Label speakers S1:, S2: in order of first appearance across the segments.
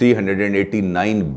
S1: 389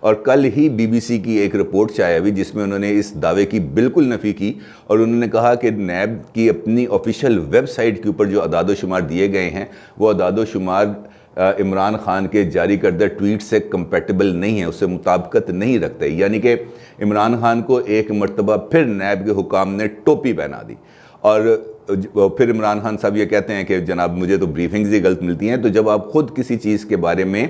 S1: اور کل ہی BBC کی ایک رپورٹ چاہے ہوئی جس میں انہوں نے اس دعوے کی بالکل نفی کی, اور انہوں نے کہا کہ نیب کی اپنی آفیشیل ویب سائٹ کے اوپر جو اعداد و شمار دیے گئے ہیں وہ اعداد و شمار عمران خان کے جاری کردہ ٹویٹ سے کمپیٹیبل نہیں ہیں, اس سے مطابقت نہیں رکھتے. یعنی کہ عمران خان کو ایک مرتبہ پھر نیب کے حکام نے ٹوپی پہنا دی, اور پھر عمران خان صاحب یہ کہتے ہیں کہ جناب مجھے تو بریفنگز ہی غلط ملتی ہیں. تو جب آپ خود کسی چیز کے بارے میں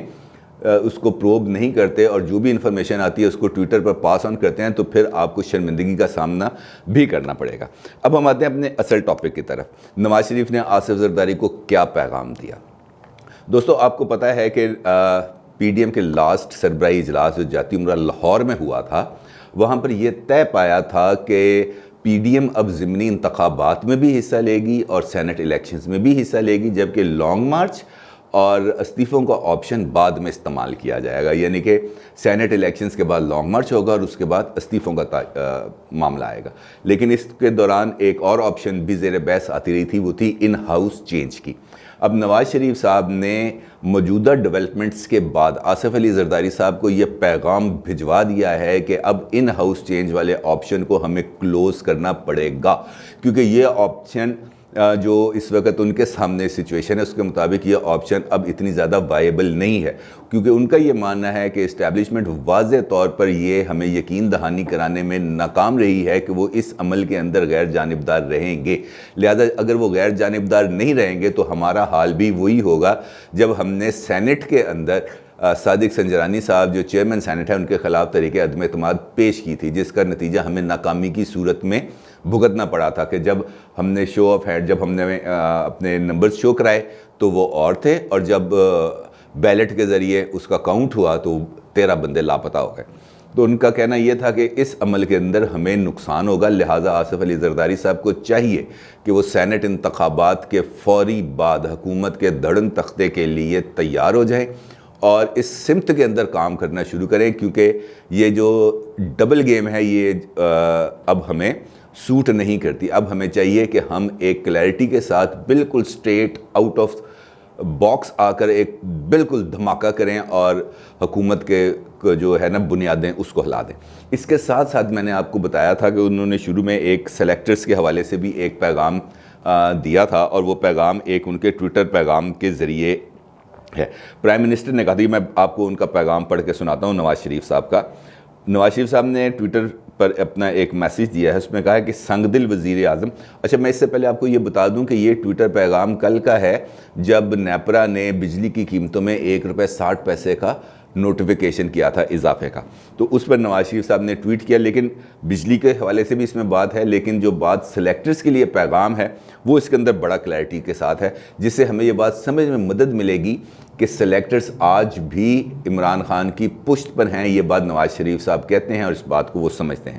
S1: اس کو پروب نہیں کرتے اور جو بھی انفارمیشن آتی ہے اس کو ٹویٹر پر پاس آن کرتے ہیں تو پھر آپ کو شرمندگی کا سامنا بھی کرنا پڑے گا. اب ہم آتے ہیں اپنے اصل ٹاپک کی طرف. نواز شریف نے آصف زرداری کو کیا پیغام دیا؟ دوستو آپ کو پتہ ہے کہ PDM کے لاسٹ سربراہی اجلاس جو جاتی عمرہ لاہور میں ہوا تھا, وہاں پر یہ طے پایا تھا کہ PDM اب ضمنی انتخابات میں بھی حصہ لے گی اور سینٹ الیکشنز میں بھی حصہ لے گی, جبکہ لانگ مارچ اور استعفوں کا آپشن بعد میں استعمال کیا جائے گا. یعنی کہ سینٹ الیکشنز کے بعد لانگ مارچ ہوگا اور اس کے بعد استعفوں کا معاملہ آئے گا. لیکن اس کے دوران ایک اور آپشن بھی زیر بحث آتی رہی تھی, وہ تھی ان ہاؤس چینج کی. اب نواز شریف صاحب نے موجودہ ڈیولپمنٹس کے بعد آصف علی زرداری صاحب کو یہ پیغام بھجوا دیا ہے کہ اب ان ہاؤس چینج والے آپشن کو ہمیں کلوز کرنا پڑے گا, کیونکہ یہ آپشن جو اس وقت ان کے سامنے سچویشن ہے اس کے مطابق یہ آپشن اب اتنی زیادہ وائبل نہیں ہے, کیونکہ ان کا یہ ماننا ہے کہ اسٹیبلشمنٹ واضح طور پر یہ ہمیں یقین دہانی کرانے میں ناکام رہی ہے کہ وہ اس عمل کے اندر غیر جانبدار رہیں گے. لہذا اگر وہ غیر جانبدار نہیں رہیں گے تو ہمارا حال بھی وہی ہوگا جب ہم نے سینٹ کے اندر صادق سنجرانی صاحب جو چیئرمین سینٹ ہیں ان کے خلاف تحریک عدم اعتماد پیش کی تھی, جس کا نتیجہ ہمیں ناکامی کی صورت میں بھگتنا پڑا تھا کہ جب ہم نے شو آف ہینڈ, جب ہم نے اپنے نمبرز شو کرائے تو وہ اور تھے, اور جب بیلٹ کے ذریعے اس کا کاؤنٹ ہوا تو 13 بندے لاپتہ ہو گئے. تو ان کا کہنا یہ تھا کہ اس عمل کے اندر ہمیں نقصان ہوگا, لہٰذا آصف علی زرداری صاحب کو چاہیے کہ وہ سینٹ انتخابات کے فوری بعد حکومت کے دھڑن تختے کے لیے تیار ہو جائیں اور اس سمت کے اندر کام کرنا شروع کریں, کیونکہ یہ جو ڈبل گیم ہے یہ اب ہمیں سوٹ نہیں کرتی. اب ہمیں چاہیے کہ ہم ایک کلیئرٹی کے ساتھ بالکل سٹریٹ آؤٹ آف باکس آ کر ایک بالکل دھماکہ کریں اور حکومت کے جو ہے نا بنیادیں اس کو ہلا دیں. اس کے ساتھ ساتھ میں نے آپ کو بتایا تھا کہ انہوں نے شروع میں ایک سلیکٹرز کے حوالے سے بھی ایک پیغام دیا تھا, اور وہ پیغام ایک ان کے ٹویٹر پیغام کے ذریعے ہے. پرائم منسٹر نے کہا تھا, میں آپ کو ان کا پیغام پڑھ کے سناتا ہوں نواز شریف صاحب کا. نواز شریف صاحب نے ٹویٹر پر اپنا ایک میسیج دیا ہے, اس میں کہا ہے کہ سنگ دل وزیر اعظم. اچھا میں اس سے پہلے آپ کو یہ بتا دوں کہ یہ ٹویٹر پیغام کل کا ہے جب نیپرا نے بجلی کی قیمتوں میں ₹1.60 کا نوٹیفیکیشن کیا تھا اضافے کا, تو اس پر نواز شریف صاحب نے ٹویٹ کیا. لیکن بجلی کے حوالے سے بھی اس میں بات ہے, لیکن جو بات سلیکٹرز کے لیے پیغام ہے وہ اس کے اندر بڑا کلیئرٹی کے ساتھ ہے, جس سے ہمیں یہ بات سمجھ میں مدد ملے گی کہ سلیکٹرز آج بھی عمران خان کی پشت پر ہیں. یہ بات نواز شریف صاحب کہتے ہیں اور اس بات کو وہ سمجھتے ہیں.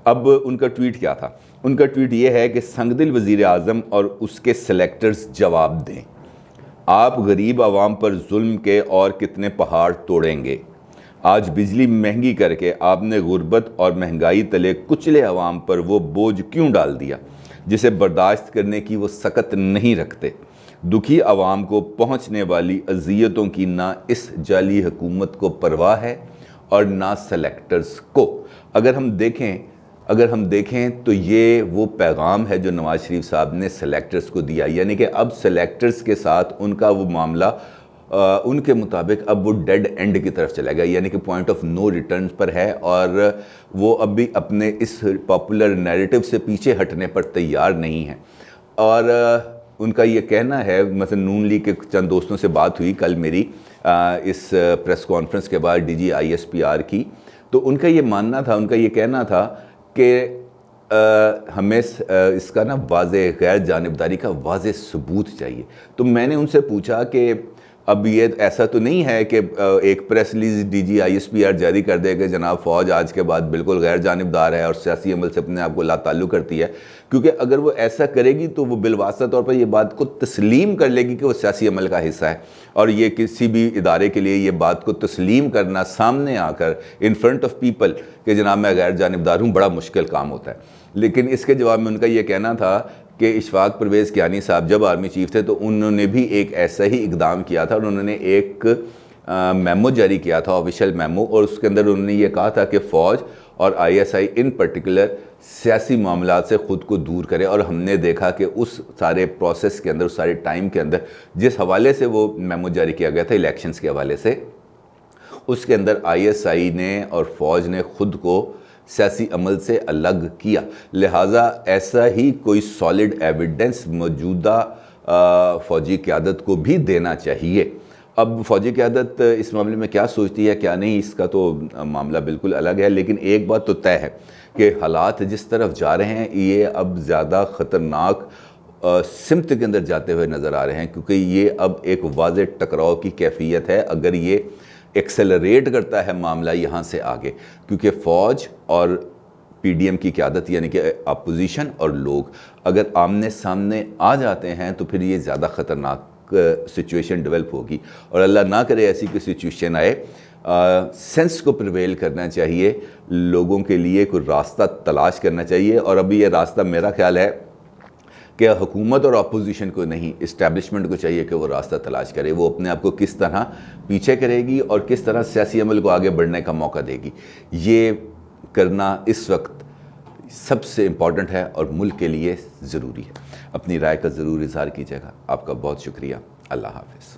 S1: اب ان کا ٹویٹ کیا تھا؟ ان کا ٹویٹ یہ ہے کہ سنگ دل وزیر اعظم اور اس کے سلیکٹرز جواب دیں, آپ غریب عوام پر ظلم کے اور کتنے پہاڑ توڑیں گے. آج بجلی مہنگی کر کے آپ نے غربت اور مہنگائی تلے کچلے عوام پر وہ بوجھ کیوں ڈال دیا جسے برداشت کرنے کی وہ سکت نہیں رکھتے. دکھی عوام کو پہنچنے والی اذیتوں کی نہ اس جعلی حکومت کو پرواہ ہے اور نہ سلیکٹرز کو. اگر ہم دیکھیں تو یہ وہ پیغام ہے جو نواز شریف صاحب نے سلیکٹرز کو دیا, یعنی کہ اب سلیکٹرز کے ساتھ ان کا وہ معاملہ ان کے مطابق اب وہ ڈیڈ اینڈ کی طرف چلے گا, یعنی کہ پوائنٹ آف نو ریٹرن پر ہے, اور وہ اب بھی اپنے اس پاپولر نیریٹو سے پیچھے ہٹنے پر تیار نہیں ہیں. اور ان کا یہ کہنا ہے, مثلا نون لیگ کے چند دوستوں سے بات ہوئی کل میری اس پریس کانفرنس کے بعد DG ISPR کی, تو ان کا یہ ماننا تھا, ان کا یہ کہنا تھا کہ ہمیں اس کا نا واضح غیر جانبداری کا واضح ثبوت چاہیے. تو میں نے ان سے پوچھا کہ اب یہ ایسا تو نہیں ہے کہ ایک پریس ریلیز DG ISPR جاری کر دے کہ جناب فوج آج کے بعد بالکل غیر جانبدار ہے اور سیاسی عمل سے اپنے آپ کو لا تعلق کرتی ہے, کیونکہ اگر وہ ایسا کرے گی تو وہ بالواسطہ طور پر یہ بات کو تسلیم کر لے گی کہ وہ سیاسی عمل کا حصہ ہے, اور یہ کسی بھی ادارے کے لیے یہ بات کو تسلیم کرنا سامنے آ کر ان فرنٹ آف پیپل کہ جناب میں غیر جانبدار ہوں بڑا مشکل کام ہوتا ہے. لیکن اس کے جواب میں ان کا یہ کہنا تھا کہ اشفاق پرویز کیانی صاحب جب آرمی چیف تھے تو انہوں نے بھی ایک ایسا ہی اقدام کیا تھا, اور انہوں نے ایک میمو جاری کیا تھا، آفیشیل میمو، اور اس کے اندر انہوں نے یہ کہا تھا کہ فوج اور I S I in particular سیاسی معاملات سے خود کو دور کرے، اور ہم نے دیکھا کہ اس سارے پروسیس کے اندر، اس سارے ٹائم کے اندر جس حوالے سے وہ میمو جاری کیا گیا تھا الیکشنز کے حوالے سے، اس کے اندر آئی ایس آئی نے اور فوج نے خود کو سیاسی عمل سے الگ کیا، لہٰذا ایسا ہی کوئی سالڈ ایویڈنس موجودہ فوجی قیادت کو بھی دینا چاہیے۔ اب فوجی قیادت اس معاملے میں کیا سوچتی ہے کیا نہیں، اس کا تو معاملہ بالکل الگ ہے، لیکن ایک بات تو طے ہے کہ حالات جس طرف جا رہے ہیں یہ اب زیادہ خطرناک سمت کے اندر جاتے ہوئے نظر آ رہے ہیں، کیونکہ یہ اب ایک واضح ٹکراؤ کی کیفیت ہے اگر یہ ایکسیلریٹ کرتا ہے معاملہ یہاں سے آگے، کیونکہ فوج اور پی ڈی ایم کی قیادت یعنی کہ اپوزیشن اور لوگ اگر آمنے سامنے آ جاتے ہیں تو پھر یہ زیادہ خطرناک سچویشن ڈیولپ ہوگی، اور اللہ نہ کرے ایسی کوئی سچویشن آئے۔ سینس کو پریویل کرنا چاہیے، لوگوں کے لیے کوئی راستہ تلاش کرنا چاہیے، اور ابھی یہ راستہ میرا خیال ہے کہ حکومت اور اپوزیشن کو نہیں، اسٹیبلشمنٹ کو چاہیے کہ وہ راستہ تلاش کرے، وہ اپنے آپ کو کس طرح پیچھے کرے گی اور کس طرح سیاسی عمل کو آگے بڑھنے کا موقع دے گی، یہ کرنا اس وقت سب سے امپورٹنٹ ہے اور ملک کے لیے ضروری ہے۔ اپنی رائے کا ضرور اظہار کیجیے گا۔ آپ کا بہت شکریہ۔ اللہ حافظ۔